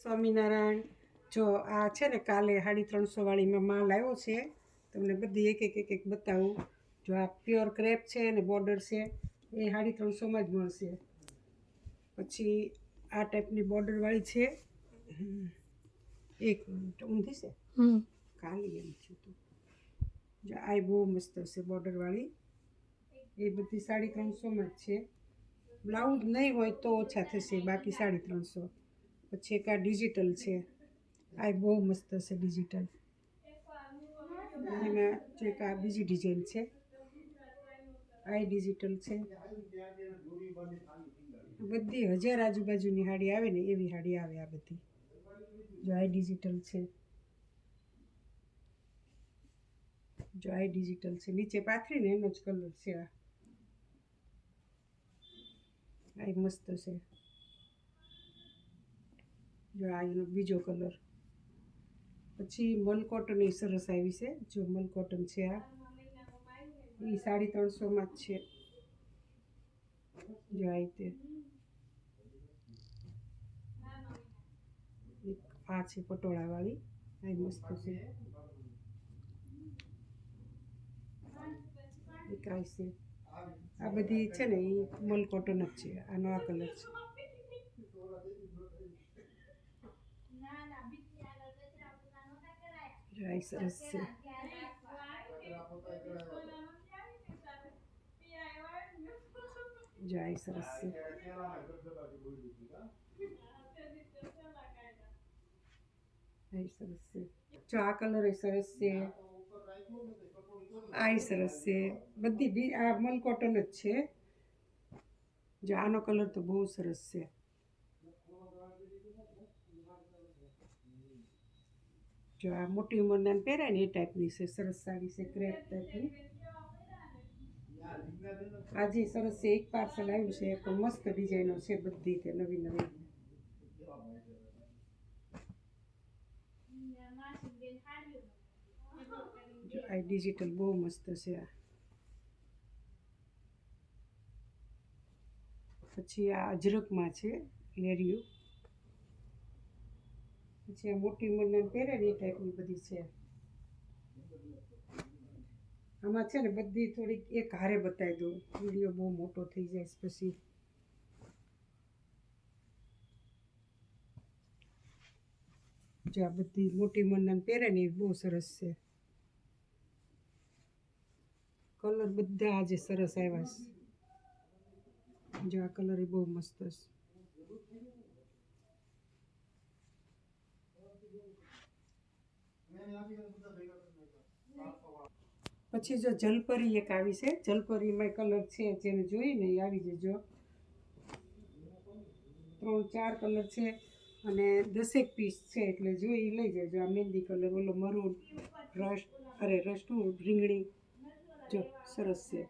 સ્વામિનારાયણ. જો આ છે ને કાલે 350 વાળીમાં માલ આવ્યો છે. તમને બધી એક બતાવું. જો આ પ્યોર ક્રેપ છે અને બોર્ડર છે એ 350માં જ મળશે. પછી આ ટાઈપની બોર્ડરવાળી છે. એક મિનિટ ઊંધી છે કાલી એમ થયું હતું. જો આ બહુ મસ્ત છે બોર્ડરવાળી. એ બધી 350માં જ છે. બ્લાઉઝ નહીં હોય તો ઓછા થશે, બાકી 350. પછી એક આ ડિજિટલ છે. આ બહુ મસ્ત છે ડિજિટલ. એમાં જે એક આ બીજી ડિઝાઇન છે. આ ડિજિટલ છે. બધી 1000 આજુબાજુની હાડી આવે ને એવી હાડી આવે આ બધી. જો આ ડિજિટલ છે. જો આ ડિજિટલ છે. નીચે પાથરીને એનો જ કલર છે. આ મસ્ત છે. જો આ એનો બીજો કલર. પછી મલ કોટન એ સરસ આવી છે. જો મલ કોટન છે આ એ 350માં જ છે. જો આ રીતે આ છે પટોળાવાળી. આ મસ્ત છે. એક આ છે. આ બધી છે ને એ મલ કોટન જ છે. આનો આ કલર છે. જો આ સરસ છે. જો આ સરસ છે. સરસ છે. જો આ કલર એ સરસ છે. આ સરસ છે. બધી આ મલ કોટન જ છે. જો આનો કલર તો બહુ સરસ છે. જો આ મોટી ઉંમરના પહેરાય ને એ ટાઈપની છે. સરસ સાડી છે. ક્રેપ ટાઈપની. આજે સરસ છે. એક પાર્સલ આવ્યું છે. તો મસ્ત ડિઝાઇનો છે બધી તે નવી નવી. જો આ ડિજિટલ બહુ મસ્ત છે. પછી આ અજરકમાં છે લેરિયું. પછી આ મોટી ઉંમરના પહેરે ને એ ટાઈપની બધી છે. આમાં છે ને બધી થોડીક એક હારે બતાવી દઉં, વિડીયો બહુ મોટો થઈ જાય પછી. જો આ બધી મોટી ઉંમરના પહેરે ને એ બહુ સરસ છે. કલર બધા આજે સરસ આવ્યા છે. જો આ કલર એ બહુ મસ્ત છે. પછી જો જલપરી એક આવી છે. જલપરીમાં કલર છે જેને જોઈને એ આવી જજો. 3-4 કલર છે અને 10 પીસ છે એટલે જોઈ લઈ જજો. આ મહેંદી કલર, ઓલો મરૂન, રસ્ટ રીંગણી. જો સરસ છે.